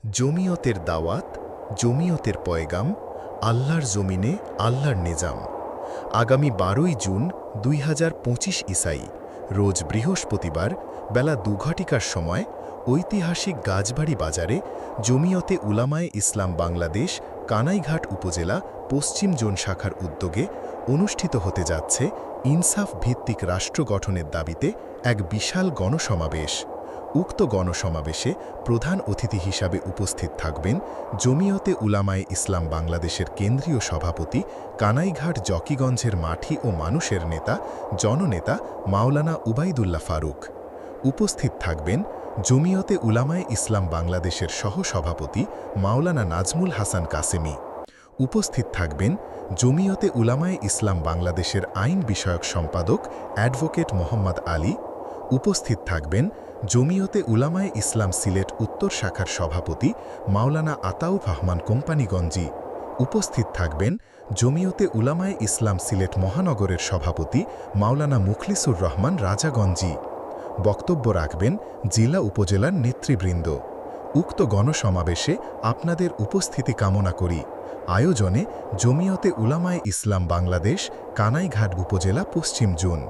জমিয়তের দাওয়াত, জমিয়তের পয়গাম, আল্লাহর জমিনে আল্লাহর নিজাম। আগামী ১২ই জুন ২০২৫ ইসাই রোজ বৃহস্পতিবার বেলা ২ সময় ঐতিহাসিক গাজবাড়ি বাজারে জমিয়তে উলামায়ে ইসলাম বাংলাদেশ কানাইঘাট উপজেলা পশ্চিম জোন শাখার উদ্যোগে অনুষ্ঠিত হতে যাচ্ছে ইনসাফ ভিত্তিক রাষ্ট্র গঠনের দাবিতে এক বিশাল গণসমাবেশ। উক্ত গণসমাবেশে প্রধান অতিথি হিসাবে উপস্থিত থাকবেন জমিয়তে উলামায়ে ইসলাম বাংলাদেশের কেন্দ্রীয় সভাপতি, কানাইঘাট জকিগঞ্জের মাটি ও মানুষের নেতা, জননেতা মাওলানা উবাইদুল্লাহ ফারুক। উপস্থিত থাকবেন জমিয়তে উলামায়ে ইসলাম বাংলাদেশের সহসভাপতি মাওলানা নাজমুল হাসান কাসেমি। উপস্থিত থাকবেন জমিয়তে উলামায়ে ইসলাম বাংলাদেশের আইন বিষয়ক সম্পাদক অ্যাডভোকেট মোহাম্মদ আলী। উপস্থিত থাকবেন জমিয়তে উলামায়ে ইসলাম সিলেট উত্তর শাখার সভাপতি মাওলানা আতাউর রহমান কোম্পানিগঞ্জি। উপস্থিত থাকবেন জমিয়তে উলামায়ে ইসলাম সিলেট মহানগরের সভাপতি মাওলানা মুখলিসুর রহমান রাজাগঞ্জি। বক্তব্য রাখবেন জেলা উপজেলার নেতৃবৃন্দ। উক্ত গণসমাবেশে আপনাদের উপস্থিতি কামনা করি। আয়োজনে জমিয়তে উলামায়ে ইসলাম বাংলাদেশ কানাইঘাট উপজেলা পশ্চিম জোন।